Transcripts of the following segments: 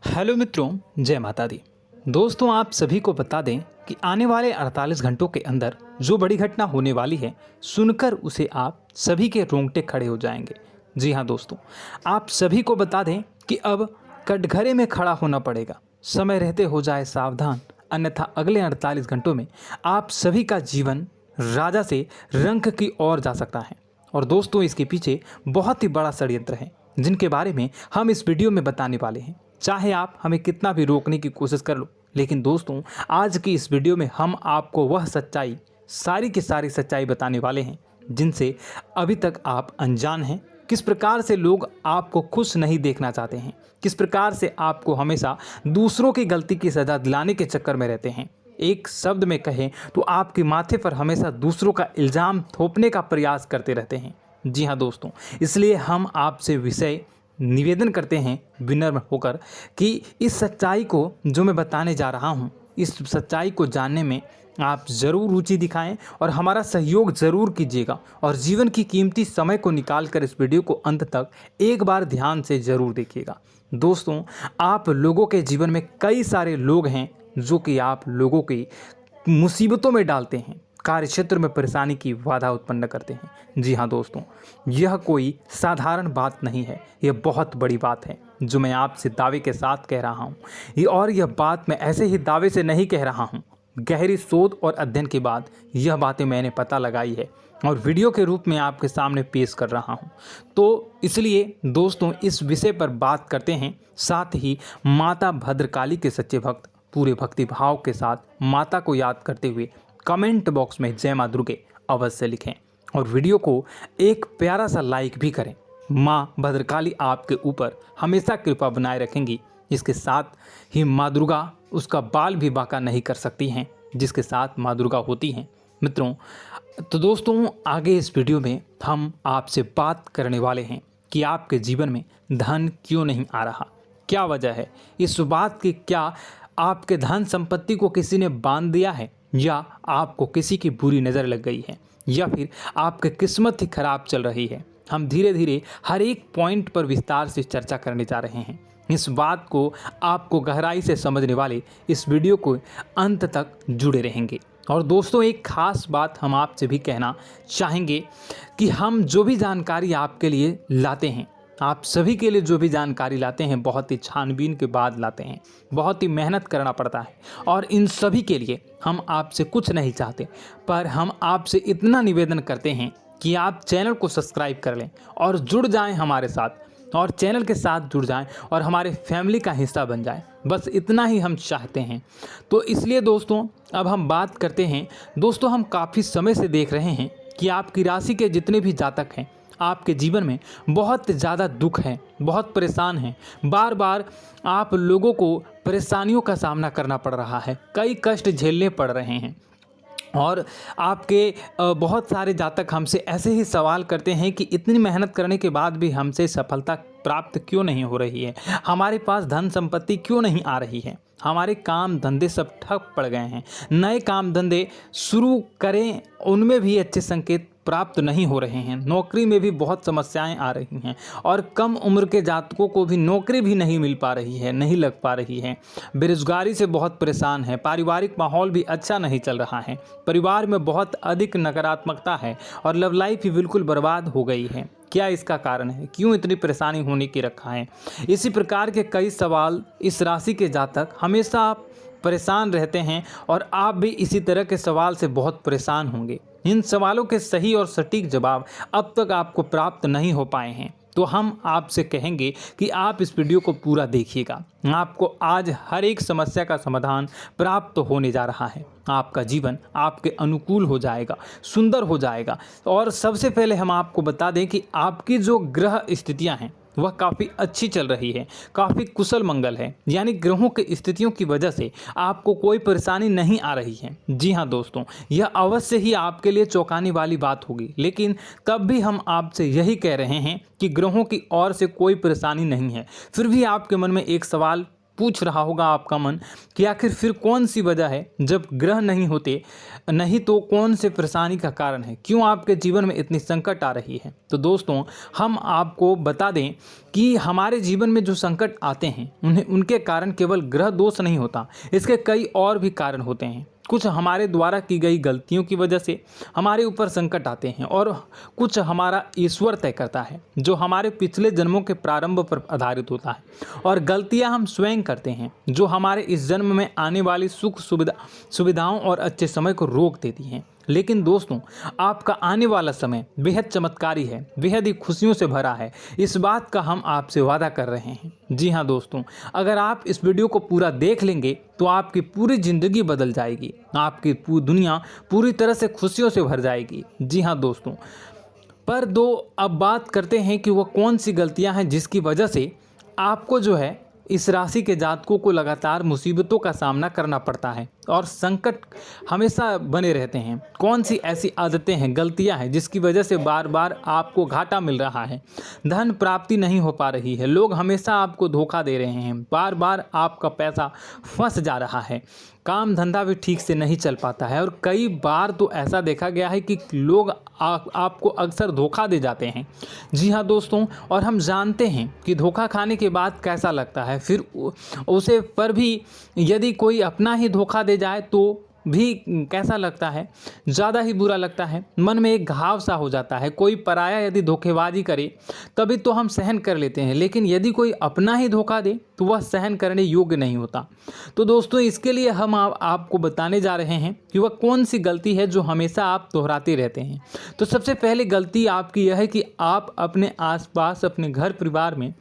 Hello मित्रों, जय माता दी। दोस्तों, आप सभी को बता दें कि आने वाले 48 घंटों के अंदर जो बड़ी घटना होने वाली है, सुनकर उसे आप सभी के रोंगटे खड़े हो जाएंगे। जी हाँ दोस्तों, आप सभी को बता दें कि अब कटघरे में खड़ा होना पड़ेगा। समय रहते हो जाए सावधान, अन्यथा अगले 48 घंटों में आप सभी का जीवन राजा से रंक की ओर जा सकता है। और दोस्तों, इसके पीछे बहुत ही बड़ा षड्यंत्र है, जिनके बारे में हम इस वीडियो में बताने वाले हैं। चाहे आप हमें कितना भी रोकने की कोशिश कर लो, लेकिन दोस्तों, आज की इस वीडियो में हम आपको वह सच्चाई, सारी की सारी सच्चाई बताने वाले हैं जिनसे अभी तक आप अनजान हैं। किस प्रकार से लोग आपको खुश नहीं देखना चाहते हैं, किस प्रकार से आपको हमेशा दूसरों की गलती की सज़ा दिलाने के चक्कर में रहते हैं। एक शब्द में कहें तो आपके माथे पर हमेशा दूसरों का इल्ज़ाम थोपने का प्रयास करते रहते हैं। जी हाँ दोस्तों, इसलिए हम आपसे विषय निवेदन करते हैं विनम्र होकर कि इस सच्चाई को जो मैं बताने जा रहा हूँ, इस सच्चाई को जानने में आप ज़रूर रुचि दिखाएं और हमारा सहयोग ज़रूर कीजिएगा। और जीवन की कीमती समय को निकाल कर इस वीडियो को अंत तक एक बार ध्यान से ज़रूर देखिएगा। दोस्तों, आप लोगों के जीवन में कई सारे लोग हैं जो कि आप लोगों की मुसीबतों में डालते हैं, कार्य क्षेत्र में परेशानी की बाधा उत्पन्न करते हैं। जी हाँ दोस्तों, यह कोई साधारण बात नहीं है, यह बहुत बड़ी बात है जो मैं आपसे दावे के साथ कह रहा हूँ। और यह बात मैं ऐसे ही दावे से नहीं कह रहा हूँ, गहरी शोध और अध्ययन के बाद यह बातें मैंने पता लगाई है और वीडियो के रूप में आपके सामने पेश कर रहा हूँ। तो इसलिए दोस्तों, इस विषय पर बात करते हैं। साथ ही माता भद्रकाली के सच्चे भक्त पूरे भक्ति भाव के साथ माता को याद करते हुए कमेंट बॉक्स में जय मां दुर्गे अवश्य लिखें और वीडियो को एक प्यारा सा लाइक भी करें। माँ भद्रकाली आपके ऊपर हमेशा कृपा बनाए रखेंगी। इसके साथ ही माँ दुर्गा उसका बाल भी बांका नहीं कर सकती हैं, जिसके साथ माँ दुर्गा होती हैं। मित्रों, तो दोस्तों, आगे इस वीडियो में हम आपसे बात करने वाले हैं कि आपके जीवन में धन क्यों नहीं आ रहा, क्या वजह है इस बात की। क्या आपके धन संपत्ति को किसी ने बांध दिया है, या आपको किसी की बुरी नज़र लग गई है, या फिर आपकी किस्मत ही खराब चल रही है। हम धीरे धीरे हर एक पॉइंट पर विस्तार से चर्चा करने जा रहे हैं। इस बात को आपको गहराई से समझने वाले इस वीडियो को अंत तक जुड़े रहेंगे। और दोस्तों, एक खास बात हम आपसे भी कहना चाहेंगे कि हम जो भी जानकारी आपके लिए लाते हैं, आप सभी के लिए जो भी जानकारी लाते हैं, बहुत ही छानबीन के बाद लाते हैं, बहुत ही मेहनत करना पड़ता है। और इन सभी के लिए हम आपसे कुछ नहीं चाहते, पर हम आपसे इतना निवेदन करते हैं कि आप चैनल को सब्सक्राइब कर लें और जुड़ जाएं हमारे साथ, और चैनल के साथ जुड़ जाएं और हमारे फैमिली का हिस्सा बन जाएं। बस इतना ही हम चाहते हैं। तो इसलिए दोस्तों, अब हम बात करते हैं। दोस्तों, हम काफ़ी समय से देख रहे हैं कि आपकी राशि के जितने भी जातक हैं, आपके जीवन में बहुत ज़्यादा दुख है, बहुत परेशान हैं। बार बार आप लोगों को परेशानियों का सामना करना पड़ रहा है, कई कष्ट झेलने पड़ रहे हैं। और आपके बहुत सारे जातक हमसे ऐसे ही सवाल करते हैं कि इतनी मेहनत करने के बाद भी हमसे सफलता प्राप्त क्यों नहीं हो रही है, हमारे पास धन संपत्ति क्यों नहीं आ रही है, हमारे काम धंधे सब ठप पड़ गए हैं, नए काम धंधे शुरू करें उनमें भी अच्छे संकेत प्राप्त नहीं हो रहे हैं, नौकरी में भी बहुत समस्याएं आ रही हैं, और कम उम्र के जातकों को भी नौकरी भी नहीं मिल पा रही है, नहीं लग पा रही है, बेरोजगारी से बहुत परेशान है, पारिवारिक माहौल भी अच्छा नहीं चल रहा है, परिवार में बहुत अधिक नकारात्मकता है और लव लाइफ भी बिल्कुल बर्बाद हो गई है। क्या इसका कारण है, क्यों इतनी परेशानी होने की रखा है? इसी प्रकार के कई सवाल इस राशि के जातक हमेशा परेशान रहते हैं, और आप भी इसी तरह के सवाल से बहुत परेशान होंगे। इन सवालों के सही और सटीक जवाब अब तक आपको प्राप्त नहीं हो पाए हैं, तो हम आपसे कहेंगे कि आप इस वीडियो को पूरा देखिएगा। आपको आज हर एक समस्या का समाधान प्राप्त होने जा रहा है। आपका जीवन आपके अनुकूल हो जाएगा, सुंदर हो जाएगा। और सबसे पहले हम आपको बता दें कि आपकी जो ग्रह स्थितियां हैं वह काफ़ी अच्छी चल रही है, काफ़ी कुशल मंगल है, यानी ग्रहों की स्थितियों की वजह से आपको कोई परेशानी नहीं आ रही है। जी हाँ दोस्तों, यह अवश्य ही आपके लिए चौंकाने वाली बात होगी, लेकिन तब भी हम आपसे यही कह रहे हैं कि ग्रहों की ओर से कोई परेशानी नहीं है। फिर भी आपके मन में एक सवाल पूछ रहा होगा आपका मन कि आखिर फिर कौन सी वजह है, जब ग्रह नहीं होते नहीं तो कौन से परेशानी का कारण है, क्यों आपके जीवन में इतनी संकट आ रही है। तो दोस्तों हम आपको बता दें कि हमारे जीवन में जो संकट आते हैं उनके कारण केवल ग्रह दोष नहीं होता, इसके कई और भी कारण होते हैं। कुछ हमारे द्वारा की गई गलतियों की वजह से हमारे ऊपर संकट आते हैं और कुछ हमारा ईश्वर तय करता है, जो हमारे पिछले जन्मों के प्रारंभ पर आधारित होता है। और गलतियां हम स्वयं करते हैं, जो हमारे इस जन्म में आने वाली सुख सुविधाओं और अच्छे समय को रोक देती हैं। लेकिन दोस्तों आपका आने वाला समय बेहद चमत्कारी है, बेहद ही खुशियों से भरा है, इस बात का हम आपसे वादा कर रहे हैं। जी हाँ दोस्तों, अगर आप इस वीडियो को पूरा देख लेंगे तो आपकी पूरी ज़िंदगी बदल जाएगी, आपकी पूरी दुनिया पूरी तरह से खुशियों से भर जाएगी। जी हाँ दोस्तों, पर अब बात करते हैं कि वह कौन सी गलतियां हैं जिसकी वजह से आपको जो है इस राशि के जातकों को लगातार मुसीबतों का सामना करना पड़ता है और संकट हमेशा बने रहते हैं। कौन सी ऐसी आदतें हैं, गलतियां हैं जिसकी वजह से बार बार आपको घाटा मिल रहा है, धन प्राप्ति नहीं हो पा रही है, लोग हमेशा आपको धोखा दे रहे हैं, बार बार आपका पैसा फंस जा रहा है, काम धंधा भी ठीक से नहीं चल पाता है और कई बार तो ऐसा देखा गया है कि लोग आपको अक्सर धोखा दे जाते हैं। जी हाँ दोस्तों, और हम जानते हैं कि धोखा खाने के बाद कैसा लगता है, फिर उसे पर भी यदि कोई अपना ही धोखा दे जाए तो भी कैसा लगता है, ज़्यादा ही बुरा लगता है, मन में एक घाव सा हो जाता है। कोई पराया यदि धोखेबाजी करे तभी तो हम सहन कर लेते हैं, लेकिन यदि कोई अपना ही धोखा दे तो वह सहन करने योग्य नहीं होता। तो दोस्तों इसके लिए हम आपको बताने जा रहे हैं कि वह कौन सी गलती है जो हमेशा आप दोहराते रहते हैं। तो सबसे पहली गलती आपकी यह है कि आप अपने आसपास, अपने घर परिवार में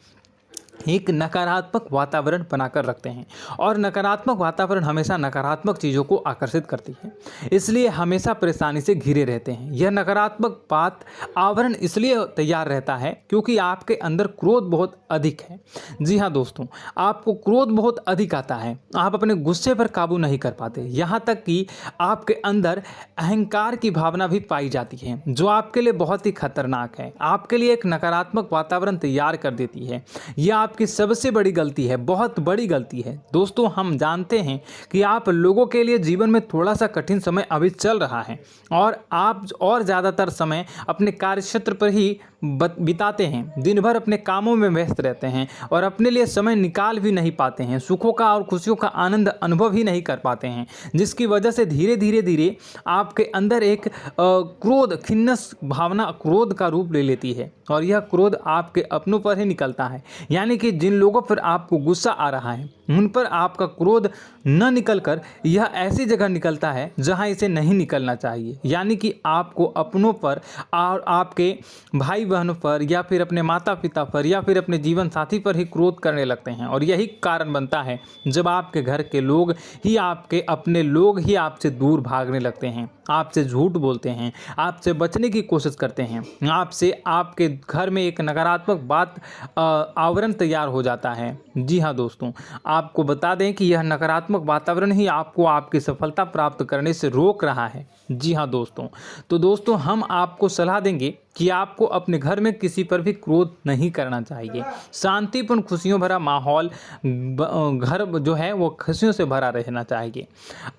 एक नकारात्मक वातावरण बनाकर रखते हैं और नकारात्मक वातावरण हमेशा नकारात्मक चीज़ों को आकर्षित करती है, इसलिए हमेशा परेशानी से घिरे रहते हैं। यह नकारात्मक आवरण इसलिए तैयार रहता है क्योंकि आपके अंदर क्रोध बहुत अधिक है। जी हाँ दोस्तों, आपको क्रोध बहुत अधिक आता है, आप अपने गुस्से पर काबू नहीं कर पाते, यहाँ तक कि आपके अंदर अहंकार की भावना भी पाई जाती है, जो आपके लिए बहुत ही खतरनाक है, आपके लिए एक नकारात्मक वातावरण तैयार कर देती है। यह आपकी सबसे बड़ी गलती है, बहुत बड़ी गलती है। दोस्तों हम जानते हैं कि आप लोगों के लिए जीवन में थोड़ा सा कठिन समय अभी चल रहा है और आप और ज़्यादातर समय अपने कार्यक्षेत्र पर ही बिताते हैं, दिन भर अपने कामों में व्यस्त रहते हैं और अपने लिए समय निकाल भी नहीं पाते हैं, सुखों का और खुशियों का आनंद अनुभव ही नहीं कर पाते हैं, जिसकी वजह से धीरे धीरे आपके अंदर एक क्रोध, खिन्नस भावना क्रोध का रूप ले लेती है और यह क्रोध आपके अपनों पर ही निकलता है। यानी कि जिन लोगों पर आपको गुस्सा आ रहा है उन पर आपका क्रोध न निकलकर यह ऐसी जगह निकलता है जहां इसे नहीं निकलना चाहिए। यानी कि आपको अपनों पर और आपके भाई बहनों पर या फिर अपने माता पिता पर या फिर अपने जीवन साथी पर ही क्रोध करने लगते हैं और यही कारण बनता है जब आपके घर के लोग ही, आपके अपने लोग ही आपसे दूर भागने लगते हैं, आपसे झूठ बोलते हैं, आपसे बचने की कोशिश करते हैं, आपसे आपके घर में एक नकारात्मक आवरण तैयार हो जाता है। जी हाँ दोस्तों, आपको बता दें कि यह नकारात्मक वातावरण ही आपको आपकी सफलता प्राप्त करने से रोक रहा है। जी हाँ दोस्तों, तो दोस्तों हम आपको सलाह देंगे कि आपको अपने घर में किसी पर भी क्रोध नहीं करना चाहिए। शांतिपूर्ण खुशियों भरा माहौल, घर जो है वो खुशियों से भरा रहना चाहिए।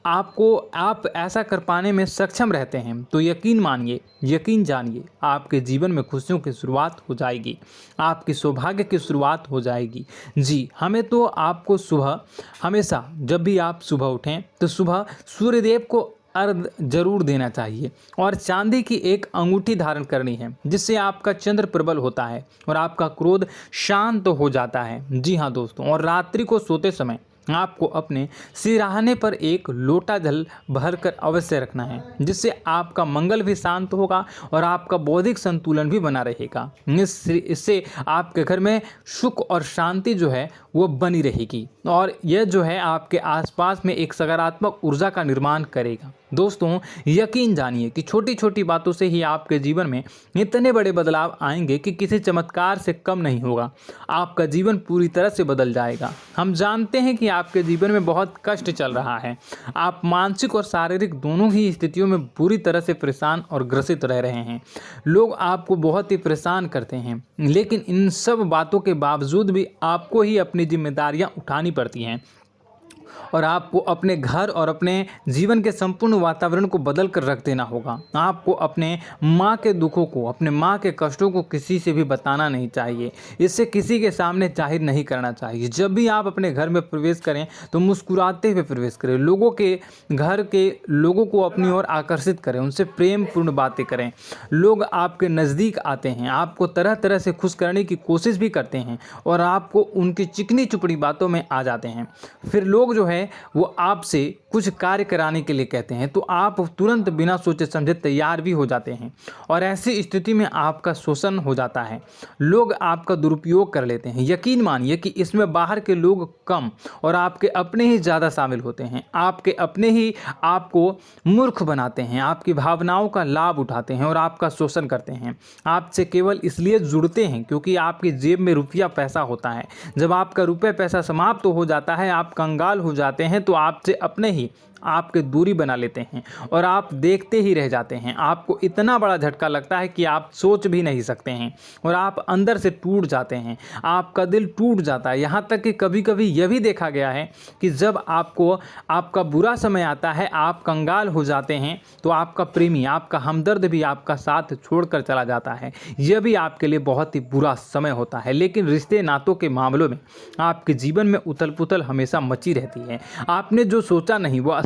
आप ऐसा कर पाने में सक्षम रहते हैं तो यकीन मानिए, यकीन जानिए, आपके जीवन में खुशियों की शुरुआत हो जाएगी, आपकी सौभाग्य की शुरुआत हो जाएगी। जी, हमें तो आपको सुबह, हमेशा जब भी आप सुबह उठें तो सुबह सूर्यदेव को अर्घ जरूर देना चाहिए और चांदी की एक अंगूठी धारण करनी है, जिससे आपका चंद्र प्रबल होता है और आपका क्रोध शांत हो जाता है। जी हाँ दोस्तों, और रात्रि को सोते समय आपको अपने सिरहाने पर एक लोटा जल भरकर अवश्य रखना है, जिससे आपका मंगल भी शांत होगा और आपका बौद्धिक संतुलन भी बना रहेगा। इससे आपके घर में सुख और शांति जो है वो बनी रहेगी और यह जो है आपके आसपास में एक सकारात्मक ऊर्जा का निर्माण करेगा। दोस्तों यकीन जानिए कि छोटी छोटी बातों से ही आपके जीवन में इतने बड़े बदलाव आएंगे कि किसी चमत्कार से कम नहीं होगा, आपका जीवन पूरी तरह से बदल जाएगा। हम जानते हैं कि आपके जीवन में बहुत कष्ट चल रहा है। आप मानसिक और शारीरिक दोनों ही स्थितियों में बुरी तरह से परेशान और ग्रसित रह रहे हैं। लोग आपको बहुत ही परेशान करते हैं, लेकिन इन सब बातों के बावजूद भी आपको ही अपनी जिम्मेदारियां उठानी पड़ती हैं और आपको अपने घर और अपने जीवन के संपूर्ण वातावरण को बदल कर रख देना होगा। आपको अपने माँ के दुखों को, अपने माँ के कष्टों को किसी से भी बताना नहीं चाहिए। इससे किसी के सामने जाहिर नहीं करना चाहिए। जब भी आप अपने घर में प्रवेश करें तो मुस्कुराते हुए प्रवेश करें। लोगों के घर के लोगों को अपनी ओर आकर्षित करें, उनसे प्रेमपूर्ण बातें करें। लोग आपके नज़दीक आते हैं, आपको तरह तरह से खुश करने की कोशिश भी करते हैं और आपको उनकी चिकनी चुपड़ी बातों में आ जाते हैं। फिर लोग जो है वो आपसे कुछ कार्य कराने के लिए कहते हैं तो आप तुरंत बिना सोचे समझे तैयार भी हो जाते हैं और ऐसी स्थिति में आपका शोषण हो जाता है। लोग आपका दुरुपयोग कर लेते हैं। यकीन मानिए कि इसमें बाहर के लोग कम और आपके अपने ही ज़्यादा शामिल होते हैं। आपके अपने ही आपको मूर्ख बनाते हैं, आपकी भावनाओं का लाभ उठाते हैं और आपका शोषण करते हैं। आपसे केवल इसलिए जुड़ते हैं क्योंकि आपकी जेब में रुपया पैसा होता है। जब आपका रुपया पैसा समाप्त हो जाता है, आप कंगाल हो जाते हैं तो आपसे अपने ही आपके दूरी बना लेते हैं और आप देखते ही रह जाते हैं। आपको इतना बड़ा झटका लगता है कि आप सोच भी नहीं सकते हैं और आप अंदर से टूट जाते हैं। आपका दिल टूट जाता है। यहाँ तक कि कभी कभी यह भी देखा गया है कि जब आपको आपका बुरा समय आता है, आप कंगाल हो जाते हैं तो आपका प्रेमी, आपका हमदर्द भी आपका साथ छोड़कर चला जाता है। यह भी आपके लिए बहुत ही बुरा समय होता है। लेकिन रिश्ते नातों के मामलों में आपके जीवन में उथल पुथल हमेशा मची रहती है। आपने जो सोचा नहीं वो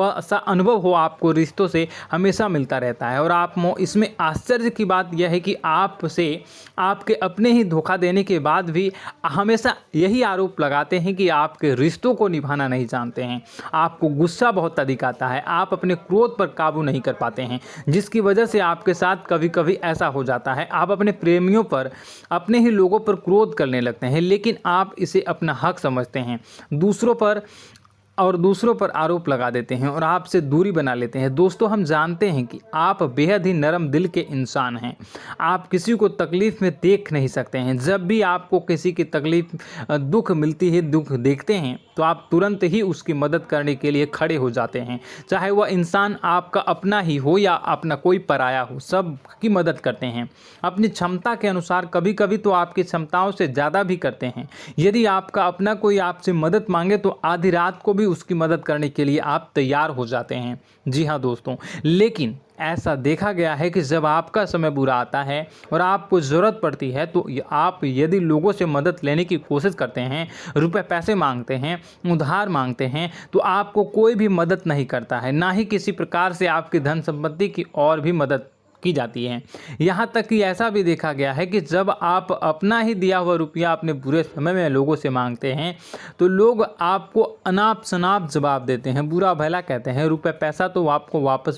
ऐसा अनुभव हो आपको रिश्तों से हमेशा मिलता रहता है। और आप इसमें आश्चर्य की बात यह है कि आपसे आपके अपने ही धोखा देने के बाद भी हमेशा यही आरोप लगाते हैं कि आपके रिश्तों को निभाना नहीं जानते हैं। आपको गुस्सा बहुत अधिक आता है, आप अपने क्रोध पर काबू नहीं कर पाते हैं, जिसकी वजह से आपके साथ कभी कभी ऐसा हो जाता है आप अपने प्रेमियों पर, अपने ही लोगों पर क्रोध करने लगते हैं। लेकिन आप इसे अपना हक समझते हैं, दूसरों पर आरोप लगा देते हैं और आपसे दूरी बना लेते हैं। दोस्तों, हम जानते हैं कि आप बेहद ही नरम दिल के इंसान हैं। आप किसी को तकलीफ़ में देख नहीं सकते हैं। जब भी आपको किसी की तकलीफ़, दुख मिलती है, दुख देखते हैं तो आप तुरंत ही उसकी मदद करने के लिए खड़े हो जाते हैं। चाहे वह इंसान आपका अपना ही हो या अपना कोई पराया हो, सब की मदद करते हैं अपनी क्षमता के अनुसार। कभी कभी तो आपकी क्षमताओं से ज़्यादा भी करते हैं। यदि आपका अपना कोई आपसे मदद मांगे तो आधी रात को भी उसकी मदद करने के लिए आप तैयार हो जाते हैं। जी हाँ दोस्तों, लेकिन ऐसा देखा गया है कि जब आपका समय बुरा आता है और आपको ज़रूरत पड़ती है तो आप यदि लोगों से मदद लेने की कोशिश करते हैं, रुपए पैसे मांगते हैं, उधार मांगते हैं, तो आपको कोई भी मदद नहीं करता है। ना ही किसी प्रकार से आपकी धन संपत्ति की और भी मदद की जाती है। यहाँ तक कि ऐसा भी देखा गया है कि जब आप अपना ही दिया हुआ रुपया अपने बुरे समय में लोगों से मांगते हैं तो लोग आपको अनाप शनाप जवाब देते हैं, बुरा भला कहते हैं। रुपये पैसा तो आपको वापस